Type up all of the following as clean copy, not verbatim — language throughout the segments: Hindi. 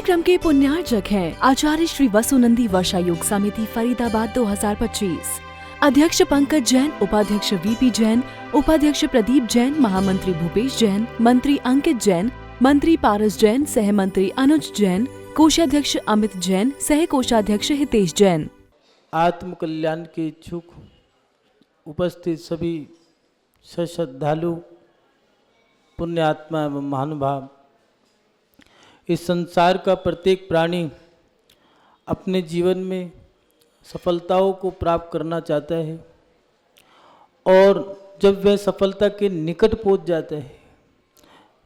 कार्यक्रम के पुण्यार्चक हैं आचार्य श्री वसुनंदी वर्षा योग समिति फरीदाबाद 2025। अध्यक्ष पंकज जैन, उपाध्यक्ष वीपी जैन, उपाध्यक्ष प्रदीप जैन, महामंत्री भूपेश जैन, मंत्री अंकित जैन, मंत्री पारस जैन, सह मंत्री अनुज जैन, कोषाध्यक्ष अमित जैन, सह कोषाध्यक्ष हितेश जैन। आत्म कल्याण के इच्छुक उपस्थित सभी श्रद्धालु पुण्यात्मा एवं महानुभाव, इस संसार का प्रत्येक प्राणी अपने जीवन में सफलताओं को प्राप्त करना चाहता है और जब वह सफलता के निकट पहुंच जाता है,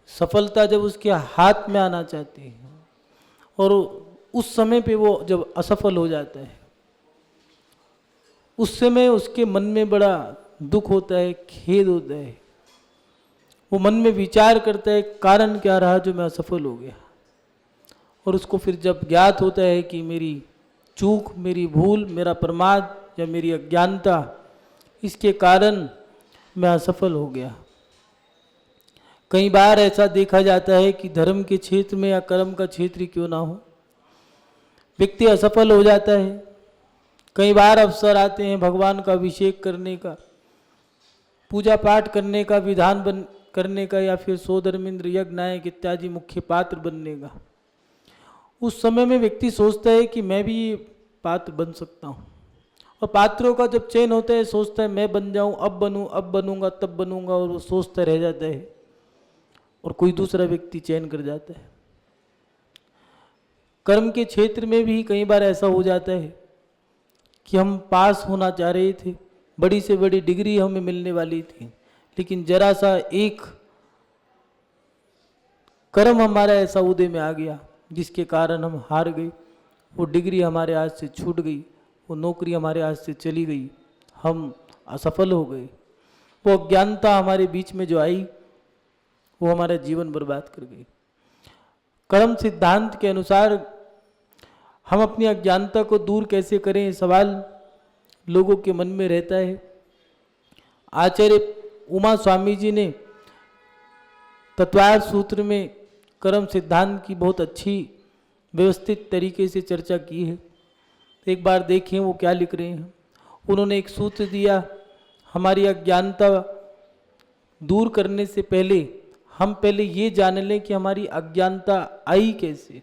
सफलता जब उसके हाथ में आना चाहती है और उस समय पे वो जब असफल हो जाता है, उस समय उसके मन में बड़ा दुख होता है, खेद होता है। वो मन में विचार करता है कारण क्या रहा जो मैं असफल हो गया, और उसको फिर जब ज्ञात होता है कि मेरी चूक, मेरी भूल, मेरा प्रमाद या मेरी अज्ञानता, इसके कारण मैं असफल हो गया। कई बार ऐसा देखा जाता है कि धर्म के क्षेत्र में या कर्म का क्षेत्र ही क्यों ना हो, व्यक्ति असफल हो जाता है। कई बार अवसर आते हैं भगवान का अभिषेक करने का, पूजा पाठ करने का, विधान करने का, या फिर सोधर्मेंद्र यज्ञ नायक इत्यादि मुख्य पात्र बनने का। उस समय में व्यक्ति सोचता है कि मैं भी ये पात्र बन सकता हूँ, और पात्रों का जब चयन होता है सोचता है मैं बन जाऊँ, अब बनूँ, अब बनूंगा, तब बनूंगा, और वो सोचता रह जाता है और कोई दूसरा व्यक्ति चयन कर जाता है। कर्म के क्षेत्र में भी कई बार ऐसा हो जाता है कि हम पास होना चाह रहे थे, बड़ी से बड़ी डिग्री हमें मिलने वाली थी, लेकिन जरा सा एक कर्म हमारा ऐसा उदय में आ गया जिसके कारण हम हार गए। वो डिग्री हमारे हाथ से छूट गई, वो नौकरी हमारे हाथ से चली गई, हम असफल हो गए। वो अज्ञानता हमारे बीच में जो आई वो हमारा जीवन बर्बाद कर गई। कर्म सिद्धांत के अनुसार हम अपनी अज्ञानता को दूर कैसे करें, सवाल लोगों के मन में रहता है। आचार्य उमा स्वामी जी ने तत्वार्थ सूत्र में कर्म सिद्धांत की बहुत अच्छी व्यवस्थित तरीके से चर्चा की है। एक बार देखें वो क्या लिख रहे हैं। उन्होंने एक सूत्र दिया, हमारी अज्ञानता दूर करने से पहले हम पहले ये जान लें कि हमारी अज्ञानता आई कैसे,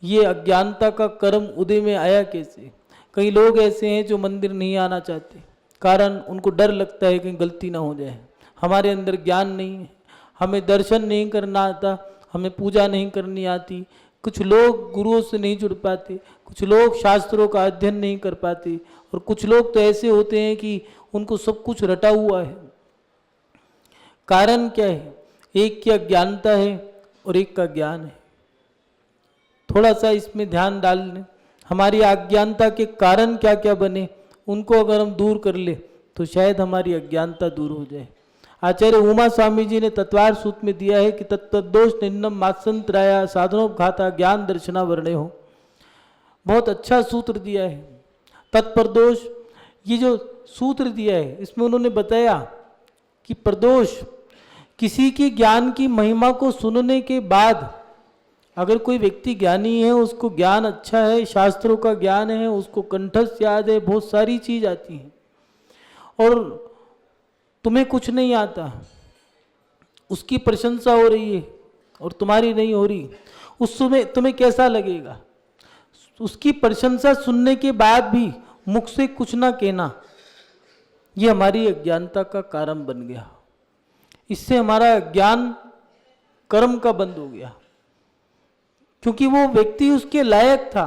ये अज्ञानता का कर्म उदय में आया कैसे। कई लोग ऐसे हैं जो मंदिर नहीं आना चाहते, कारण उनको डर लगता है कहीं गलती ना हो जाए। हमारे अंदर ज्ञान नहीं है, हमें दर्शन नहीं करना आता, हमें पूजा नहीं करनी आती। कुछ लोग गुरुओं से नहीं जुड़ पाते, कुछ लोग शास्त्रों का अध्ययन नहीं कर पाते, और कुछ लोग तो ऐसे होते हैं कि उनको सब कुछ रटा हुआ है। कारण क्या है? एक की अज्ञानता है और एक का ज्ञान है। थोड़ा सा इसमें ध्यान डाल लें, हमारी अज्ञानता के कारण क्या क्या बने, उनको अगर हम दूर कर ले तो शायद हमारी अज्ञानता दूर हो जाए। आचार्य उमा स्वामी जी ने तत्वार्थ सूत्र में दिया है कि तत्तदोष निन्नम मात्संतराया साधनोपघाता ज्ञान दर्शना वर्णे हो। बहुत अच्छा सूत्र दिया है। तत्प्रदोष, ये जो सूत्र दिया है इसमें उन्होंने बताया कि प्रदोष किसी की ज्ञान की महिमा को सुनने के बाद, अगर कोई व्यक्ति ज्ञानी है, उसको ज्ञान अच्छा है, शास्त्रों का ज्ञान है, उसको कंठस्थ याद है, बहुत सारी चीज आती है, और तुम्हें कुछ नहीं आता, उसकी प्रशंसा हो रही है और तुम्हारी नहीं हो रही, उस समय तुम्हें कैसा लगेगा? उसकी प्रशंसा सुनने के बाद भी मुख से कुछ ना कहना, ये हमारी अज्ञानता का कारण बन गया। इससे हमारा ज्ञान कर्म का बंद हो गया, क्योंकि वो व्यक्ति उसके लायक था।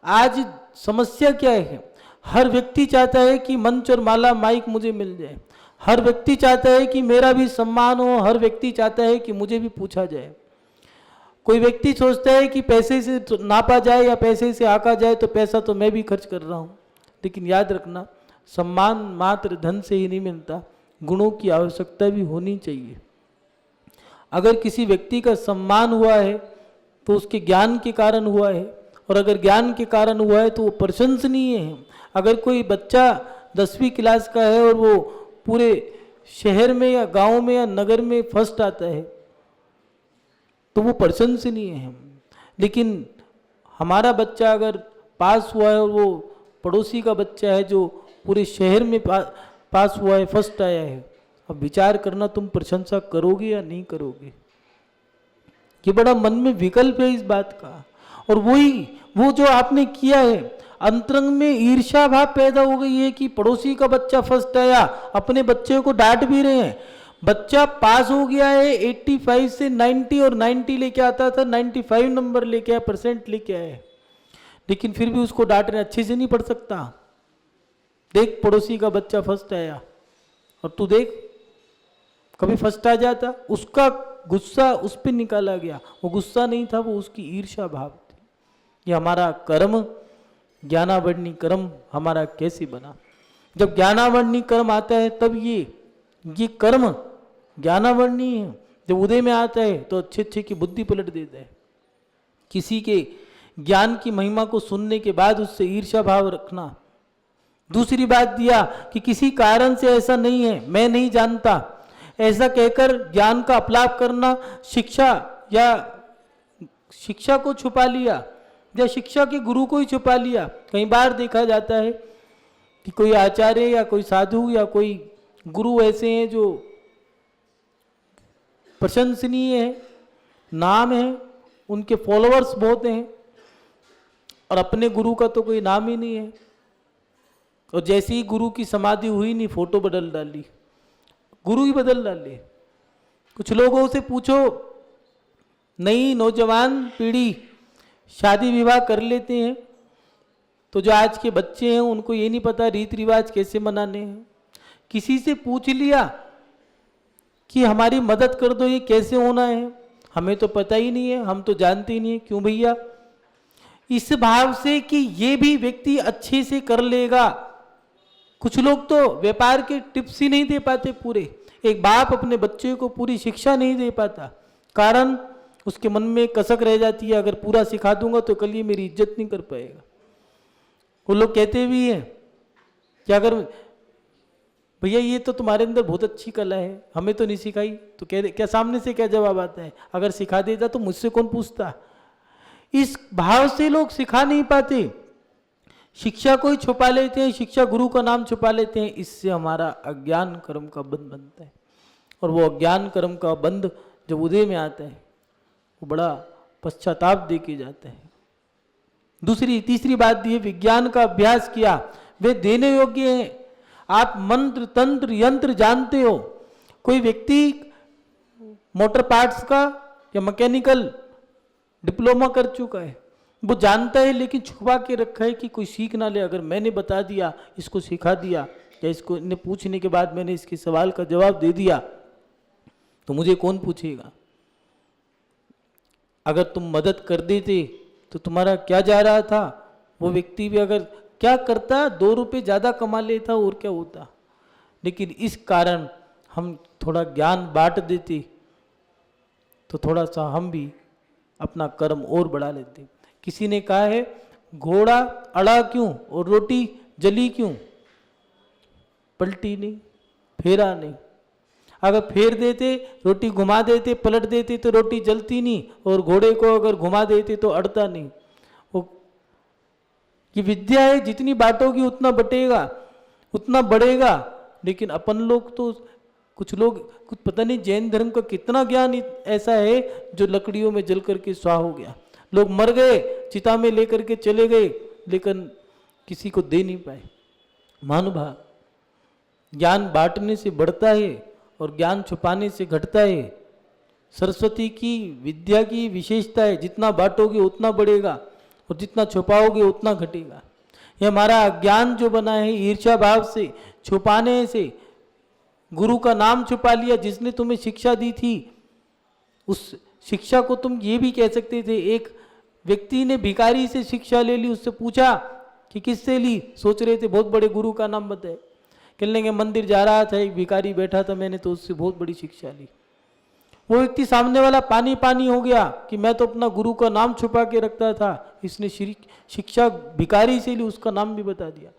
आज समस्या क्या है? हर व्यक्ति चाहता है कि मंच और माला माइक मुझे मिल जाए, हर व्यक्ति चाहता है कि मेरा भी सम्मान हो, हर व्यक्ति चाहता है कि मुझे भी पूछा जाए। कोई व्यक्ति सोचता है कि पैसे से नापा जाए या पैसे से आका जाए, तो पैसा तो मैं भी खर्च कर रहा हूँ। लेकिन याद रखना, सम्मान मात्र धन से ही नहीं मिलता, गुणों की आवश्यकता भी होनी चाहिए। अगर किसी व्यक्ति का सम्मान हुआ है तो उसके ज्ञान के कारण हुआ है, और अगर ज्ञान के कारण हुआ है तो वो प्रशंसनीय है। अगर कोई बच्चा 10वीं क्लास का है और वो पूरे शहर में या गांव में या नगर में फर्स्ट आता है तो वो प्रशंसनीय है। लेकिन हमारा बच्चा अगर पास हुआ है और वो पड़ोसी का बच्चा है जो पूरे शहर में पास हुआ है, फर्स्ट आया है, अब विचार करना तुम प्रशंसा करोगे या नहीं करोगे। ये बड़ा मन में विकल्प है इस बात का। और वो जो आपने किया है, अंतरंग में ईर्ष्या भाव पैदा हो गई है कि पड़ोसी का बच्चा फर्स्ट आया, अपने बच्चे को डांट भी रहे हैं। बच्चा पास हो गया है 85 से 90 और 90 लेके आता था, 95 नंबर लेके आया, परसेंट लेके आया, लेकिन फिर भी उसको डांट रहे, अच्छे से नहीं पढ़ सकता। देख पड़ोसी का बच्चा फर्स्ट आया और तू देख कभी फर्स्ट आ जाता। उसका गुस्सा उस पर निकाला गया, वो गुस्सा नहीं था, वो उसकी ईर्ष्या भाव थी। ये हमारा कर्म ज्ञानावरणी कर्म हमारा कैसे बना। जब ज्ञानावरणी कर्म आता है तब ये कर्म ज्ञानावरणी है। जब उदय में आता है तो अच्छे अच्छे की बुद्धि पलट देता है। किसी के ज्ञान की महिमा को सुनने के बाद उससे ईर्ष्या भाव रखना। दूसरी बात दिया कि किसी कारण से ऐसा नहीं है, मैं नहीं जानता, ऐसा कहकर ज्ञान का अपलाप करना, शिक्षा को छुपा लिया या शिक्षा के गुरु को ही छुपा लिया। कई बार देखा जाता है कि कोई आचार्य या कोई साधु या कोई गुरु ऐसे हैं जो प्रशंसनीय है, नाम है, उनके फॉलोअर्स बहुत हैं, और अपने गुरु का तो कोई नाम ही नहीं है। और जैसे ही गुरु की समाधि हुई नहीं, फोटो बदल डाली, गुरु ही बदल डाले। कुछ लोगों से पूछो, नई नौजवान पीढ़ी शादी विवाह कर लेते हैं, तो जो आज के बच्चे हैं उनको ये नहीं पता रीति रिवाज कैसे मनाने हैं। किसी से पूछ लिया कि हमारी मदद कर दो, ये कैसे होना है, हमें तो पता ही नहीं है, हम तो जानते ही नहीं है। क्यों भैया? इस भाव से कि ये भी व्यक्ति अच्छे से कर लेगा। कुछ लोग तो व्यापार के टिप्स ही नहीं दे पाते पूरे। एक बाप अपने बच्चे को पूरी शिक्षा नहीं दे पाता, कारण उसके मन में कसक रह जाती है, अगर पूरा सिखा दूंगा तो कल ये मेरी इज्जत नहीं कर पाएगा। वो लोग कहते भी हैं कि अगर भैया ये तो तुम्हारे अंदर बहुत अच्छी कला है, हमें तो नहीं सिखाई, तो क्या सामने से क्या जवाब आता है, अगर सिखा देता तो मुझसे कौन पूछता। इस भाव से लोग सिखा नहीं पाते, शिक्षा को ही छुपा लेते हैं, शिक्षा गुरु का नाम छुपा लेते हैं। इससे हमारा अज्ञान कर्म का बंध बनता है, और वो अज्ञान कर्म का बंध जब उदय में आता है वो बड़ा पश्चाताप दे के जाता है। तीसरी बात दी है, विज्ञान का अभ्यास किया, वे देने योग्य हैं। आप मंत्र तंत्र यंत्र जानते हो। कोई व्यक्ति मोटर पार्ट्स का या मैकेनिकल डिप्लोमा कर चुका है, वो जानता है, लेकिन छुपा के रखा है कि कोई सीख ना ले। अगर मैंने बता दिया, इसको सिखा दिया, या इसको ने पूछने के बाद मैंने इसके सवाल का जवाब दे दिया, तो मुझे कौन पूछेगा। अगर तुम मदद कर देते तो तुम्हारा क्या जा रहा था। वो व्यक्ति भी अगर क्या करता, 2 रुपये ज़्यादा कमा लेता और क्या होता। लेकिन इस कारण हम थोड़ा ज्ञान बांट देते तो थोड़ा सा हम भी अपना कर्म और बढ़ा लेते। किसी ने कहा है, घोड़ा अड़ा क्यों और रोटी जली क्यों? पलटी नहीं, फेरा नहीं। अगर फेर देते, रोटी घुमा देते, पलट देते तो रोटी जलती नहीं, और घोड़े को अगर घुमा देते तो अड़ता नहीं। वो ये विद्या है, जितनी बांटोगी उतना बटेगा, उतना बढ़ेगा। लेकिन अपन लोग तो, कुछ लोग कुछ पता नहीं जैन धर्म का कितना ज्ञान ऐसा है जो लकड़ियों में जल करके स्वाह हो गया। लोग मर गए, चिता में लेकर के चले गए, लेकिन किसी को दे नहीं पाए। महानुभाव, ज्ञान बांटने से बढ़ता है और ज्ञान छुपाने से घटता है। सरस्वती की विद्या की विशेषता है, जितना बांटोगे उतना बढ़ेगा और जितना छुपाओगे उतना घटेगा। ये हमारा अज्ञान जो बना है ईर्ष्या भाव से, छुपाने से, गुरु का नाम छुपा लिया। जिसने तुम्हें शिक्षा दी थी, उस शिक्षा को तुम ये भी कह सकते थे। एक व्यक्ति ने भिखारी से शिक्षा ले ली, उससे पूछा कि किससे ली, सोच रहे थे बहुत बड़े गुरु का नाम बताए। कहने के मंदिर जा रहा था, एक भिखारी बैठा था, मैंने तो उससे बहुत बड़ी शिक्षा ली। वो व्यक्ति सामने वाला पानी पानी हो गया कि मैं तो अपना गुरु का नाम छुपा के रखता था, इसने शिक्षा भिखारी से ली, उसका नाम भी बता दिया।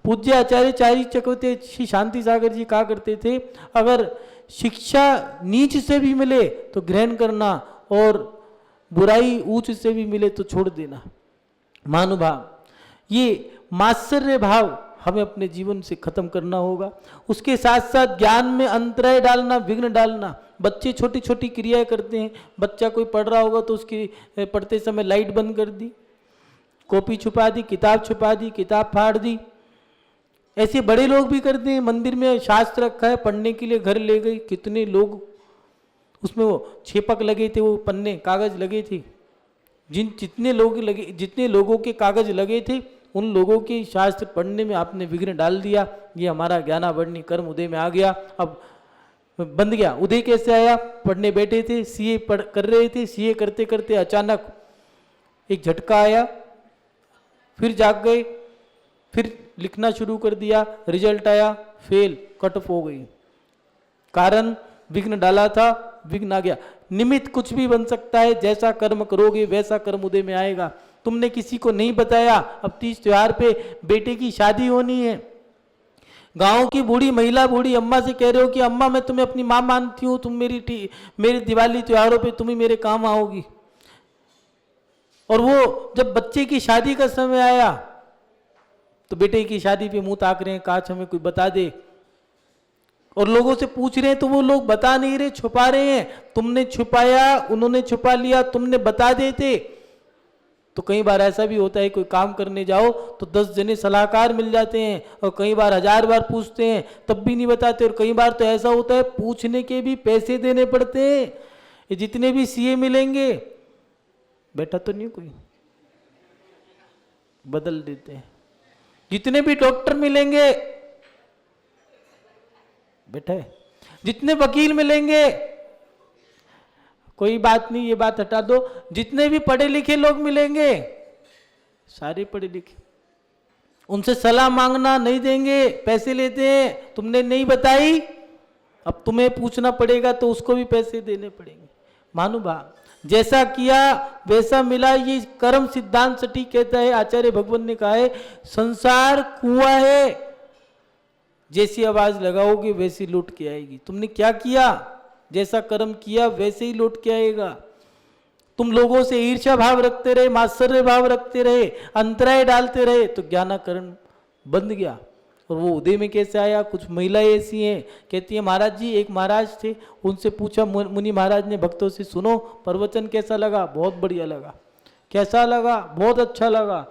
पूज्य आचार्य चारी चक्रवर्ती श्री शांति सागर जी कहा करते थे, अगर शिक्षा नीच से भी मिले तो ग्रहण करना, और बुराई ऊंच से भी मिले तो छोड़ देना। महानुभाव, ये मात्सर्य भाव हमें अपने जीवन से खत्म करना होगा। उसके साथ साथ ज्ञान में अंतराय डालना, विघ्न डालना। बच्चे छोटी छोटी क्रियाएं करते हैं। बच्चा कोई पढ़ रहा होगा तो उसकी पढ़ते समय लाइट बंद कर दी, कॉपी छुपा दी, किताब छुपा दी, किताब फाड़ दी। ऐसे बड़े लोग भी करते हैं। मंदिर में शास्त्र रखा है, पढ़ने के लिए घर ले गए, कितने लोग उसमें वो छेपक लगे थे, वो पन्ने कागज लगे थे, जितने लोगों के कागज लगे थे उन लोगों के शास्त्र पढ़ने में आपने विघ्न डाल दिया। ये हमारा ज्ञानावर्णी कर्म उदय में आ गया, अब बंद गया। उदय कैसे आया? पढ़ने बैठे थे, सीए कर रहे थे, सीए करते करते अचानक एक झटका आया, फिर जाग गए, फिर लिखना शुरू कर दिया, रिजल्ट आया फेल, कट ऑफ हो गई। कारण विघ्न डाला था, विघ्न आ गया। निमित्त कुछ भी बन सकता है, जैसा कर्म करोगे वैसा कर्म उदय में आएगा। तुमने किसी को नहीं बताया, अब तीज त्योहार पे बेटे की शादी होनी है, गांव की बूढ़ी महिला बूढ़ी अम्मा से कह रहे हो कि अम्मा मैं तुम्हें अपनी माँ मानती हूँ, तुम मेरी दिवाली त्योहारों पे तुम ही मेरे काम आओगी। और वो जब बच्चे की शादी का समय आया तो बेटे की शादी पे मुंह ताक रहे हैं, काश हमें कोई बता दे। और लोगों से पूछ रहे हैं तो वो लोग बता नहीं रहे, छुपा रहे हैं। तुमने छुपाया, उन्होंने छुपा लिया, तुमने बता देते तो कई बार ऐसा भी होता है, कोई काम करने जाओ तो 10 जने सलाहकार मिल जाते हैं, और कई बार 1000 बार पूछते हैं तब भी नहीं बताते। और कई बार तो ऐसा होता है पूछने के भी पैसे देने पड़ते हैं। ये जितने भी सीए मिलेंगे, बैठा तो नहीं कोई, बदल देते हैं। जितने भी डॉक्टर मिलेंगे, बैठा है, जितने वकील मिलेंगे, कोई बात नहीं, ये बात हटा दो, जितने भी पढ़े लिखे लोग मिलेंगे, सारे पढ़े लिखे, उनसे सलाह मांगना नहीं देंगे, पैसे लेते हैं। तुमने नहीं बताई, अब तुम्हें पूछना पड़ेगा तो उसको भी पैसे देने पड़ेंगे। महानुभाव, जैसा किया वैसा मिला, ये कर्म सिद्धांत सटीक कहता है। आचार्य भगवान ने कहा है संसार कुआं है, जैसी आवाज लगाओगे वैसी लौट के आएगी। तुमने क्या किया, जैसा कर्म किया वैसे ही लौट के आएगा। तुम लोगों से ईर्ष्या भाव रखते रहे, मात्सर्य भाव रखते रहे, अंतराय डालते रहे तो ज्ञानाकरण बंद गया। और वो उदय में कैसे आया? कुछ महिलाएं ऐसी हैं, कहती है महाराज जी, एक महाराज थे, उनसे पूछा मुनि महाराज ने भक्तों से, सुनो प्रवचन कैसा लगा? बहुत बढ़िया लगा। कैसा लगा? बहुत अच्छा लगा।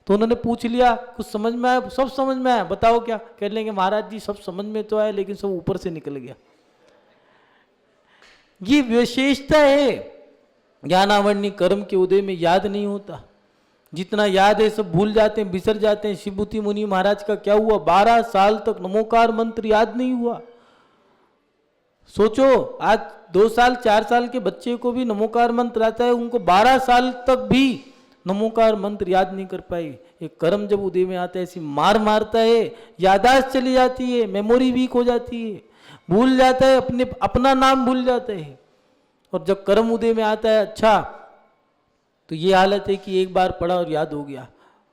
तो उन्होंने पूछ लिया कुछ समझ में आया? सब समझ में आया। बताओ क्या? कह लेंगे महाराज जी सब समझ में तो आया लेकिन सब ऊपर से निकल गया। ये विशेषता है, ज्ञानावर्णी कर्म के उदय में याद नहीं होता। जितना याद है सब भूल जाते हैं, बिसर जाते हैं। शिवभूति मुनि महाराज का क्या हुआ? 12 साल तक नमोकार मंत्र याद नहीं हुआ। सोचो, आज 2 साल 4 साल के बच्चे को भी नमोकार मंत्र आता है, उनको 12 साल तक भी नमोकार मंत्र याद नहीं कर पाए। एक कर्म जब उदय में आता है ऐसी मार मारता है, यादाश्त चली जाती है, मेमोरी वीक हो जाती है, भूल जाता है, अपना नाम भूल जाता है। और जब कर्म उदय में आता है अच्छा, तो ये हालत है कि एक बार पढ़ा और याद हो गया।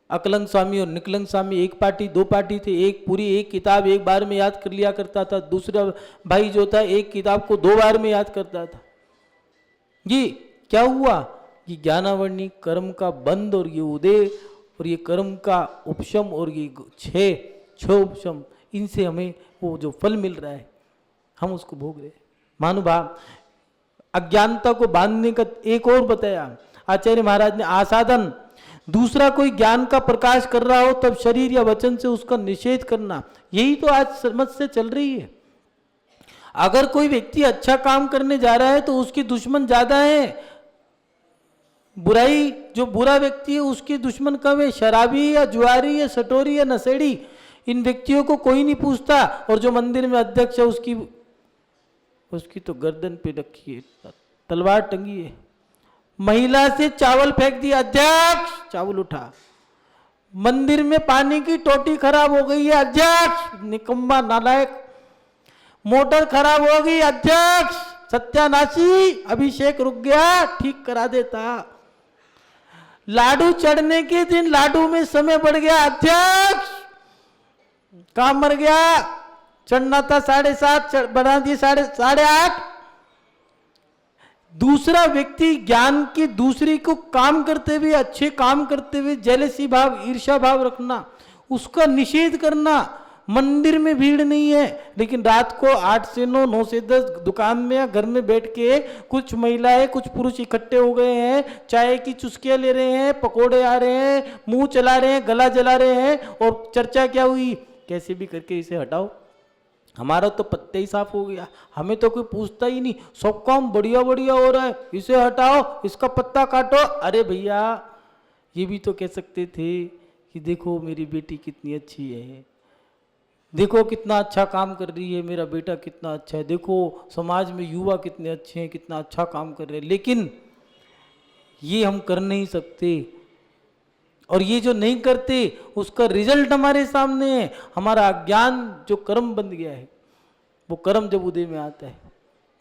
अकलंग स्वामी और निकलंग स्वामी एक पार्टी 2 पार्टी थे, एक किताब एक बार में याद कर लिया करता था। दूसरा भाई जो था एक किताब को 2 बार में याद करता था। ये क्या हुआ? ये ज्ञानावर्णी कर्म का बंद और ये उदय और ये कर्म का उपशम और ये 6 उपशम, इनसे हमें वो जो फल मिल रहा है हम उसको भोग रहे हैं। महानुभाव, अज्ञानता को बांधने का एक और बताया आचार्य महाराज ने, आसाधन। दूसरा कोई ज्ञान का प्रकाश कर रहा हो तब शरीर या वचन से उसका निषेध करना, यही तो आज समझ से चल रही है। अगर कोई व्यक्ति अच्छा काम करने जा रहा है तो उसके दुश्मन ज्यादा है। बुराई, जो बुरा व्यक्ति है उसके दुश्मन कम है। शराबी या जुआरी या सटोरी या नशेड़ी, इन व्यक्तियों को कोई नहीं पूछता। और जो मंदिर में अध्यक्ष है उसकी तो गर्दन पे रखी है तलवार टंगी है। महिला से चावल फेंक दिया, अध्यक्ष चावल उठा। मंदिर में पानी की टोटी खराब हो गई है, अध्यक्ष निकम्मा नालायक। मोटर खराब हो गई, अध्यक्ष सत्यानाशी, अभिषेक रुक गया, ठीक करा देता। लाडू चढ़ने के दिन लाडू में समय बढ़ गया, अध्यक्ष काम मर गया। चढ़ना था 7:30, बना दिए 8:30। दूसरा व्यक्ति ज्ञान के दूसरे को काम करते हुए, अच्छे काम करते हुए जेलसी भाव, ईर्ष्या भाव रखना, उसका निषेध करना। मंदिर में भीड़ नहीं है, लेकिन रात को 8 से 9, 9 से 10 दुकान में या घर में बैठ के कुछ महिलाएं, कुछ पुरुष इकट्ठे हो गए हैं, चाय की चुस्कियां ले रहे हैं, पकोड़े आ रहे हैं, मुंह चला रहे हैं, गला जला रहे हैं, और चर्चा क्या हुई, कैसे भी करके इसे हटाओ, हमारा तो पत्ते ही साफ हो गया, हमें तो कोई पूछता ही नहीं, सब काम बढ़िया बढ़िया हो रहा है, इसे हटाओ, इसका पत्ता काटो। अरे भैया, ये भी तो कह सकते थे कि देखो मेरी बेटी कितनी अच्छी है, देखो कितना अच्छा काम कर रही है, मेरा बेटा कितना अच्छा है, देखो समाज में युवा कितने अच्छे हैं, कितना अच्छा काम कर रहे हैं। लेकिन ये हम कर नहीं सकते, और ये जो नहीं करते उसका रिजल्ट हमारे सामने है। हमारा अज्ञान जो कर्म बन गया है, वो कर्म जब उदय में आता है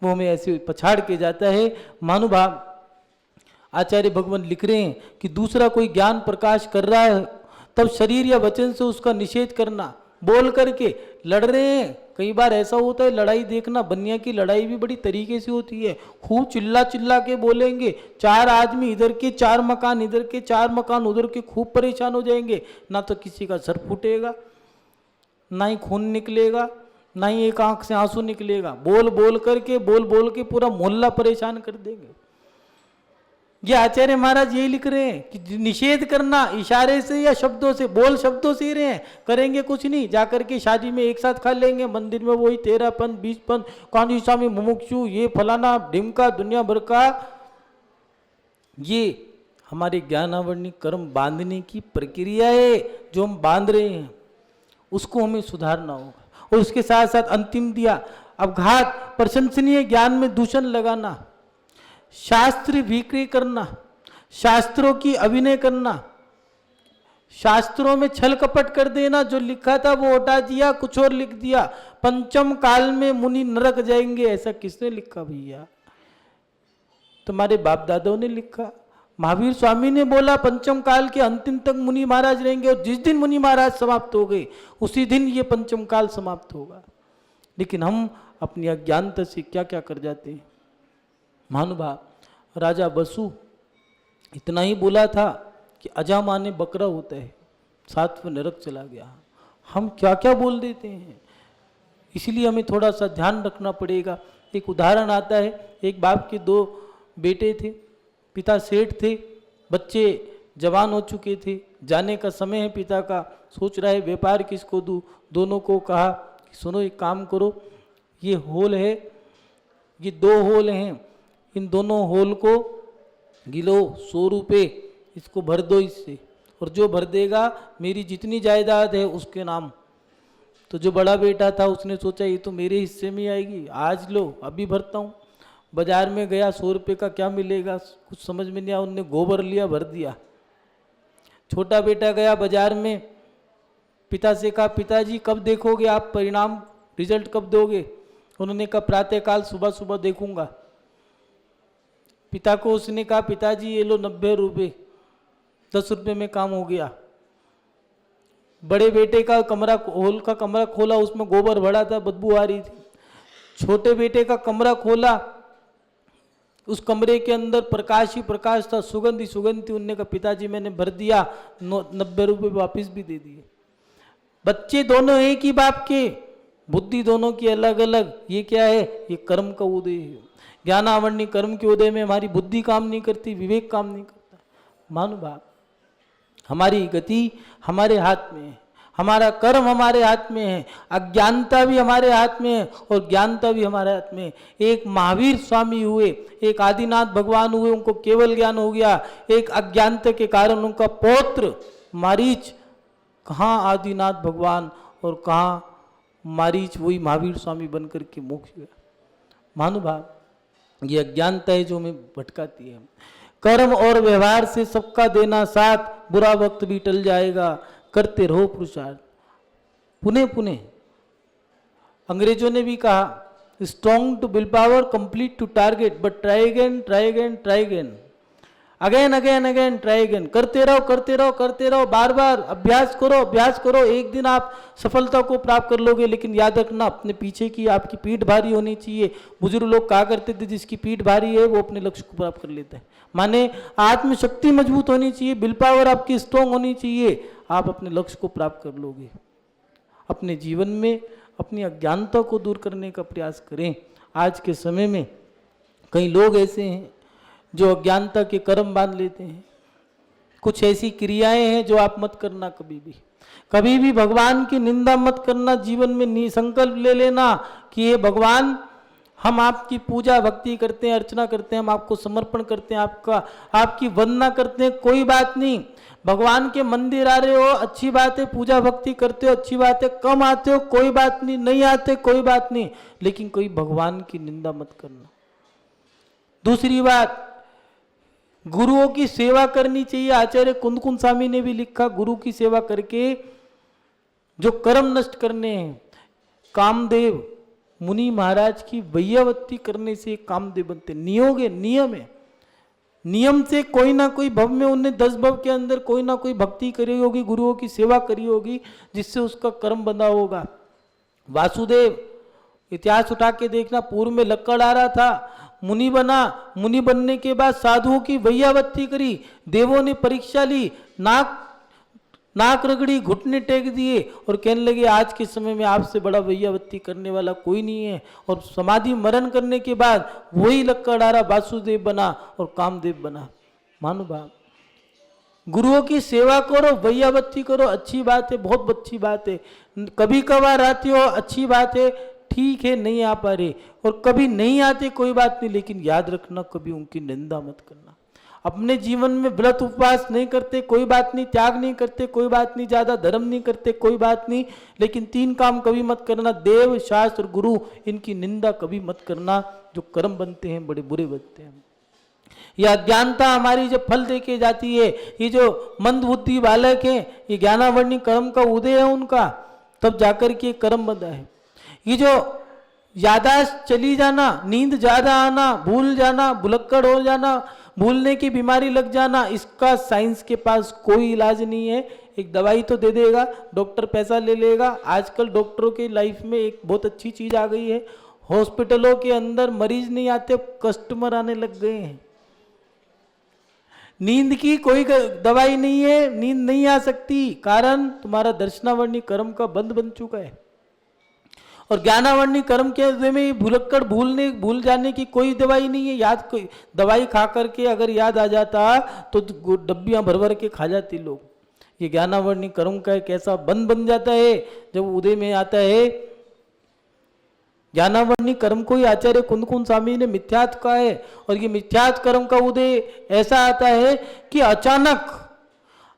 वो हमें ऐसे पछाड़ के जाता है। महानुभाव, आचार्य भगवान लिख रहे हैं कि दूसरा कोई ज्ञान प्रकाश कर रहा है, तब शरीर या वचन से उसका निषेध करना, बोल करके लड़ रहे हैं। कई बार ऐसा होता है, लड़ाई देखना, बनिया की लड़ाई भी बड़ी तरीके से होती है, खूब चिल्ला चिल्ला के बोलेंगे, 4 आदमी इधर के, 4 मकान इधर के, 4 मकान उधर के, खूब परेशान हो जाएंगे। ना तो किसी का सर फूटेगा, ना ही खून निकलेगा, ना ही एक आंख से आंसू निकलेगा, बोल बोल करके, बोल बोल के पूरा मोहल्ला परेशान कर देंगे। ये आचार्य महाराज यही लिख रहे हैं कि निषेध करना, इशारे से या शब्दों से, बोल शब्दों से ही रहे हैं, करेंगे कुछ नहीं। जाकर के शादी में एक साथ खा लेंगे, मंदिर में वही 13पन 20पन, कान्ही स्वामी मुमुक्षु, ये फलाना ढिमका, दुनिया भर का। ये हमारे ज्ञानावरणी कर्म बांधने की प्रक्रिया है, जो हम बांध रहे हैं उसको हमें सुधारना होगा। और उसके साथ साथ अंतिम दिया, अवघात, प्रशंसनीय ज्ञान में दूषण लगाना, शास्त्र विक्री करना, शास्त्रों की अभिनय करना, शास्त्रों में छल कपट कर देना, जो लिखा था वो हटा दिया, कुछ और लिख दिया। पंचम काल में मुनि नरक जाएंगे, ऐसा किसने लिखा भैया? तुम्हारे बाप दादाओं ने लिखा। महावीर स्वामी ने बोला पंचम काल के अंतिम तक मुनि महाराज रहेंगे, और जिस दिन मुनि महाराज समाप्त हो गए उसी दिन ये पंचम काल समाप्त होगा। लेकिन हम अपनी अज्ञानता से क्या क्या कर जाते हैं। महानुभाव, राजा बसु इतना ही बोला था कि अजामा ने बकरा होता है, 7वें नरक चला गया। हम क्या क्या बोल देते हैं, इसलिए हमें थोड़ा सा ध्यान रखना पड़ेगा। एक उदाहरण आता है, एक बाप के 2 बेटे थे, पिता सेठ थे, बच्चे जवान हो चुके थे, जाने का समय है पिता का, सोच रहा है व्यापार किसको दूँ। दोनों को कहा कि सुनो एक काम करो, ये होल है, ये 2 होल हैं, इन दोनों होल को गिलो, 100 रुपये इसको भर दो इससे, और जो भर देगा मेरी जितनी जायदाद है उसके नाम। तो जो बड़ा बेटा था उसने सोचा ये तो मेरे हिस्से में आएगी, आज लो अभी भरता हूँ। बाजार में गया, 100 रुपये का क्या मिलेगा, कुछ समझ में नहीं आया, उनने गोबर लिया, भर दिया। छोटा बेटा गया बाजार में, पिता से कहा पिताजी कब देखोगे आप परिणाम, रिजल्ट कब दोगे? उन्होंने कहा प्रातःकाल सुबह सुबह देखूंगा। पिता को उसने कहा पिताजी ये लो 90 रुपये, 10 रुपये में काम हो गया। बड़े बेटे का कमरा, होल का कमरा खोला, उसमें गोबर भरा था, बदबू आ रही थी। छोटे बेटे का कमरा खोला, उस कमरे के अंदर प्रकाश ही प्रकाश था, सुगंध ही सुगंध थी। उनने कहा पिताजी मैंने भर दिया, 90 रुपये वापिस भी दे दिए। बच्चे दोनों एक ही बाप के, बुद्धि दोनों की अलग अलग। ये क्या है? ये कर्म का उदय है। ज्ञानावरणी कर्म के उदय में हमारी बुद्धि काम नहीं करती, विवेक काम नहीं करता। महानुभाव, हमारी गति हमारे हाथ में है, हमारा कर्म हमारे हाथ में है, अज्ञानता भी हमारे हाथ में है और ज्ञानता भी हमारे हाथ में है। एक महावीर स्वामी हुए, एक आदिनाथ भगवान हुए, उनको केवल ज्ञान हो गया। एक अज्ञानता के कारण उनका पौत्र मारीच, कहाँ आदिनाथ भगवान और कहाँ मारीच, वही महावीर स्वामी बनकर के मोक्ष गया। महानुभाव, ये अज्ञानता है जो हमें भटकाती है। कर्म और व्यवहार से सबका देना साथ, बुरा वक्त भी टल जाएगा, करते रहो पुरुषार्थ। पुनः पुनः अंग्रेजों ने भी कहा, strong to will power, complete to target, but try again, try again, try again. Again again again try again, करते रहो करते रहो करते रहो, बार बार अभ्यास करो, एक दिन आप सफलता को प्राप्त कर लोगे। लेकिन याद रखना, अपने पीछे की आपकी पीठ भारी होनी चाहिए। बुजुर्ग लोग कहा करते थे जिसकी पीठ भारी है वो अपने लक्ष्य को प्राप्त कर लेता है। माने आत्मशक्ति मजबूत होनी चाहिए, विल पावर आपकी स्ट्रांग होनी चाहिए, आप अपने लक्ष्य को प्राप्त कर लोगे। अपने जीवन में अपनी अज्ञानता को दूर करने का प्रयास करें। आज के समय में कई लोग ऐसे हैं जो अज्ञानता के कर्म बांध लेते हैं। कुछ ऐसी क्रियाएं हैं जो आप मत करना, कभी भी भगवान की निंदा मत करना। जीवन में संकल्प ले लेना कि ये भगवान, हम आपकी पूजा भक्ति करते हैं, अर्चना करते हैं, हम आपको समर्पण करते हैं, आपकी वंदना करते हैं, कोई बात नहीं। भगवान के मंदिर आ रहे हो, अच्छी बात है, पूजा भक्ति करते हो, अच्छी बात है, कम आते हो कोई बात नहीं, नहीं आते कोई बात नहीं, लेकिन कोई भगवान की निंदा मत करना। दूसरी बात, गुरुओं की सेवा करनी चाहिए। आचार्य कुंदकुंद स्वामी ने भी लिखा, गुरु की सेवा करके जो कर्म नष्ट करने हैं, कामदेव मुनि महाराज की वैयावत्ती करने से कामदेव बनते। नियम है, नियम से कोई ना कोई भव में उन्हें 10 भव के अंदर कोई ना कोई भक्ति करी होगी, गुरुओं की सेवा करी होगी, जिससे उसका कर्म बंधा होगा। वासुदेव, इतिहास उठा के देखना, पूर्व में लक्कड़ आ रहा था, मुनि बना, मुनि बनने के बाद साधुओं की वैयावत्ती करी, देवों ने परीक्षा ली, नाक रगड़ी, घुटने टेक दिए और कहने लगे आज के समय में आपसे बड़ा वैयावत्ती करने वाला कोई नहीं है। और समाधि मरण करने के बाद वही लक्कड़ारा वासुदेव बना और कामदेव बना। महानुभाव, गुरुओं की सेवा करो, वैयावत्ती करो, अच्छी बात है, बहुत अच्छी बात है। कभी कभार आते हो, अच्छी बात है, ठीक है, नहीं आ पा रहे, और कभी नहीं आते कोई बात नहीं, लेकिन याद रखना कभी उनकी निंदा मत करना। अपने जीवन में व्रत उपवास नहीं करते कोई बात नहीं, त्याग नहीं करते कोई बात नहीं, ज्यादा धर्म नहीं करते कोई बात नहीं, लेकिन 3 काम कभी मत करना, देव, शास्त्र, गुरु, इनकी निंदा कभी मत करना। जो कर्म बनते हैं बड़े बुरे बनते हैं। यह अज्ञानता हमारी जब फल दे के जाती है, ये जो मंद बुद्धि बालक है, ये ज्ञानावर्णी कर्म का उदय है उनका, तब जाकर के कर्म बंधा है। ये जो यादाश्त चली जाना, नींद ज्यादा आना, भूल जाना, भुलक्कड़ हो जाना, भूलने की बीमारी लग जाना, इसका साइंस के पास कोई इलाज नहीं है। एक दवाई तो दे देगा, डॉक्टर पैसा ले लेगा। आजकल डॉक्टरों की लाइफ में एक बहुत अच्छी चीज आ गई है, हॉस्पिटलों के अंदर मरीज नहीं आते, कस्टमर आने लग गए हैं। नींद की कोई दवाई नहीं है, नींद नहीं आ सकती, कारण तुम्हारा दर्शनावर्णी कर्म का बंध बन चुका है। और ज्ञानावर्णी कर्म के में भुलक्कड़ भूल जाने की कोई दवाई नहीं है। याद कोई दवाई खा करके अगर याद आ जाता तो डब्बियां भर भर के खा जाते लोग। ये ज्ञानावर्णी कर्म का एक ऐसा बंध बन जाता है जब उदय में आता है। ज्ञानावर्णी कर्म को ही आचार्य कुंदकुंद स्वामी ने मिथ्यात्व कहा है, और ये मिथ्यात्व कर्म का उदय ऐसा आता है कि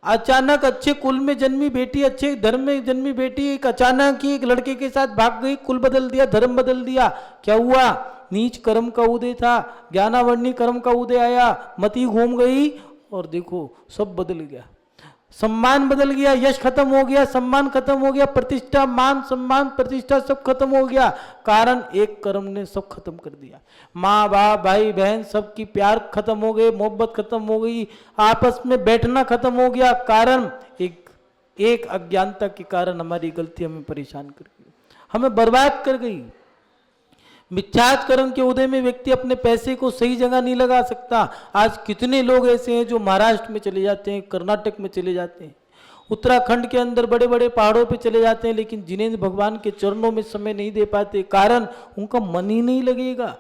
अचानक अच्छे कुल में जन्मी बेटी, अच्छे धर्म में जन्मी बेटी एक अचानक ही एक लड़के के साथ भाग गई, कुल बदल दिया, धर्म बदल दिया। क्या हुआ? नीच कर्म का उदय था, ज्ञानावर्णी कर्म का उदय आया, मति घूम गई और देखो सब बदल गया। सम्मान बदल गया, यश खत्म हो गया, सम्मान खत्म हो गया, प्रतिष्ठा, मान सम्मान प्रतिष्ठा सब खत्म हो गया। कारण एक कर्म ने सब खत्म कर दिया। माँ बाप भाई बहन सबकी प्यार खत्म हो गए, मोहब्बत खत्म हो गई, आपस में बैठना खत्म हो गया। कारण एक अज्ञानता के कारण हमारी गलती हमें परेशान कर गई, हमें बर्बाद कर गई। मिथ्यात्व कर्म के उदय में व्यक्ति अपने पैसे को सही जगह नहीं लगा सकता। आज कितने लोग ऐसे हैं जो महाराष्ट्र में चले जाते हैं, कर्नाटक में चले जाते हैं, उत्तराखंड के अंदर बड़े बड़े पहाड़ों पे चले जाते हैं, लेकिन जिन्हें भगवान के चरणों में समय नहीं दे पाते, कारण उनका मन ही नहीं लगेगा।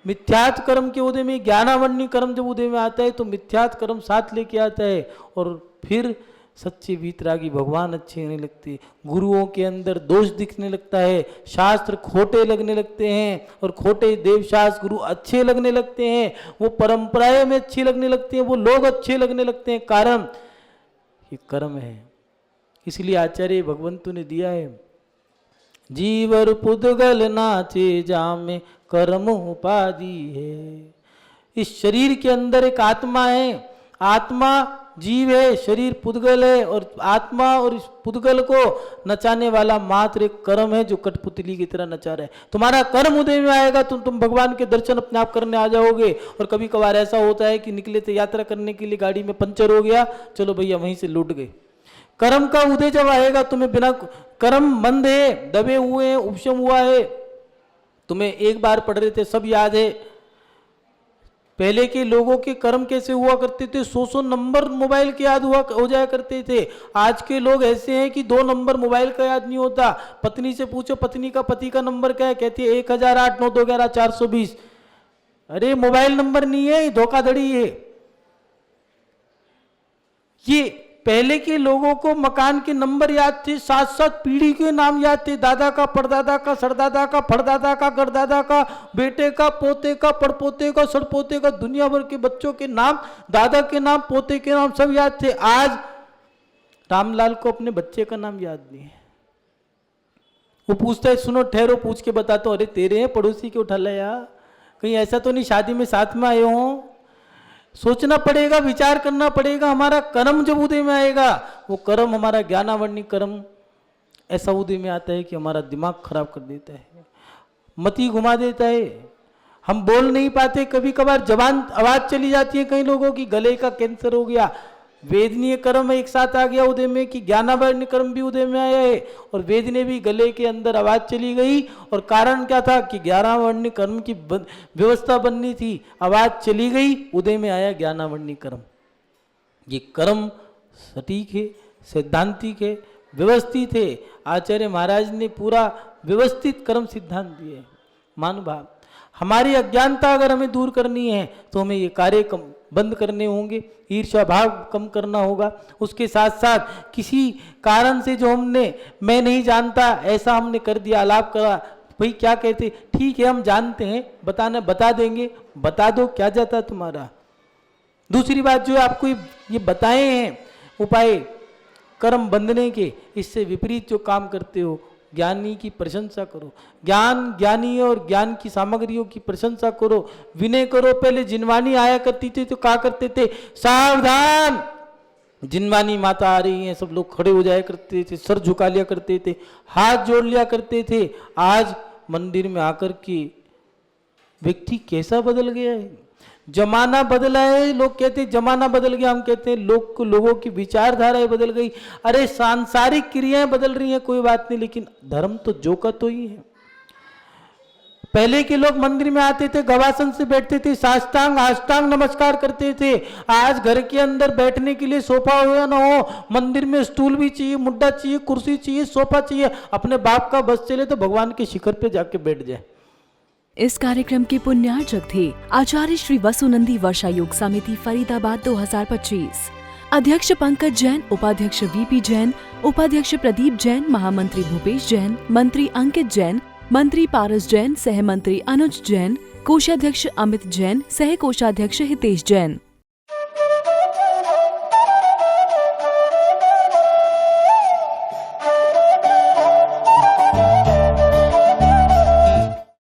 मिथ्यात्व कर्म के उदय में ज्ञानावर्णी कर्म जब उदय में आता है तो मिथ्यात्व कर्म साथ लेके आता है, और फिर सच्चे वीतरागी भगवान अच्छे होने लगते, गुरुओं के अंदर दोष दिखने लगता है, शास्त्र खोटे लगने लगते हैं, और खोटे देव शास्त्र गुरु अच्छे लगने लगते हैं, वो परंपराएं में अच्छी लगने लगती हैं, वो लोग अच्छे लगने लगते हैं। कारण ये कर्म है। इसलिए आचार्य भगवंतु ने दिया है, जीवर पुद्गल नाचे जामे कर्म उपाधि है। इस शरीर के अंदर एक आत्मा है, आत्मा जीव है, शरीर पुद्गल है, और आत्मा और इस पुद्गल को नचाने वाला मात्र एक कर्म है जो कठपुतली की तरह नचा रहा है। तुम्हारा कर्म उदय में आएगा तो तुम भगवान के दर्शन अपने आप करने आ जाओगे। और कभी कभार ऐसा होता है कि निकले थे यात्रा करने के लिए, गाड़ी में पंचर हो गया, चलो भैया वहीं से लौट गए। कर्म का उदय जब आएगा, तुम्हें बिना कर्म मंद है, दबे हुए हैं, उपशम हुआ है, तुम्हें एक बार पढ़ रहे थे सब याद है। पहले के लोगों के कर्म कैसे हुआ करते थे, 100 नंबर मोबाइल के याद हो जाया करते थे। आज के लोग ऐसे हैं कि 2 नंबर मोबाइल का याद नहीं होता। पत्नी से पूछो पत्नी का पति का नंबर क्या है, कहती है 1008 9 2 11 420। अरे मोबाइल नंबर नहीं है, धोखाधड़ी है। ये पहले के लोगों को मकान के नंबर याद थे, 7-7 पीढ़ी के नाम याद थे, दादा का, परदादा का, सरदादा का, फड़दादा का, गरदादा का, बेटे का, पोते का, पड़पोते का, सड़पोते का, दुनिया भर के बच्चों के नाम, दादा के नाम, पोते के नाम सब याद थे। आज रामलाल को अपने बच्चे का नाम याद नहीं है। वो पूछता है सुनो ठहरो, पूछ के बताता हूँ। अरे तेरे हैं पड़ोसी के, उठा ले यार, कहीं ऐसा तो नहीं शादी में साथ में आए हों। सोचना पड़ेगा, विचार करना पड़ेगा। हमारा कर्म जब उदय में आएगा, वो कर्म हमारा ज्ञानावरणी कर्म ऐसा उदय में आता है कि हमारा दिमाग खराब कर देता है, मति घुमा देता है। हम बोल नहीं पाते, कभी कभार जबान आवाज चली जाती है। कई लोगों की गले का कैंसर हो गया, वेदनीय कर्म एक साथ आ गया उदय में कि ज्ञानावरणी कर्म भी उदय में आया है, और वेदनीय भी गले के अंदर आवाज चली गई। और कारण क्या था कि ज्ञानावरणी कर्म की व्यवस्था बननी थी, आवाज चली गई, उदय में आया ज्ञानावरणी कर्म। ये कर्म सटीक है, सैद्धांतिक है, व्यवस्थित है। आचार्य महाराज ने पूरा व्यवस्थित कर्म सिद्धांत दिए। महानुभाव, हमारी अज्ञानता अगर हमें दूर करनी है तो हमें ये कार्य बंद करने होंगे, ईर्ष्या भाव कम करना होगा। उसके साथ साथ किसी कारण से जो हमने मैं नहीं जानता ऐसा हमने कर दिया, आलाप करा, भाई क्या कहते, ठीक है हम जानते हैं, बताना बता देंगे, बता दो, क्या जाता तुम्हारा। दूसरी बात जो आपको ये बताए हैं उपाय कर्म बंधने के, इससे विपरीत जो काम करते हो, ज्ञानी की प्रशंसा करो, ज्ञानी और ज्ञान की सामग्रियों की प्रशंसा करो, विनय करो। पहले जिनवानी आया करती थी तो कहा करते थे सावधान, जिनवानी माता आ रही है, सब लोग खड़े हो जाया करते थे, सर झुका लिया करते थे, हाथ जोड़ लिया करते थे। आज मंदिर में आकर के व्यक्ति कैसा बदल गया है, जमाना बदला है। लोग कहते हैं जमाना बदल गया, हम कहते हैं लोगों की विचारधाराएं बदल गई। अरे सांसारिक क्रियाएं बदल रही हैं कोई बात नहीं, लेकिन धर्म तो जो का तो ही है। पहले के लोग मंदिर में आते थे, गवासन से बैठते थे, साष्टांग अष्टांग नमस्कार करते थे। आज घर के अंदर बैठने के लिए सोफा हो या ना हो, मंदिर में स्टूल भी चाहिए, मुड्डा चाहिए, कुर्सी चाहिए, सोफा चाहिए। अपने बाप का बस चले तो भगवान के शिखर पे जाके बैठ जाए। इस कार्यक्रम के पुण्यार्चक थे आचार्य श्री वसुनंदी वर्षा योग समिति फरीदाबाद 2025, अध्यक्ष पंकज जैन, उपाध्यक्ष वीपी जैन, उपाध्यक्ष प्रदीप जैन, महामंत्री भूपेश जैन, मंत्री अंकित जैन, मंत्री पारस जैन, सह मंत्री अनुज जैन, कोषाध्यक्ष अमित जैन, सह कोषाध्यक्ष हितेश जैन।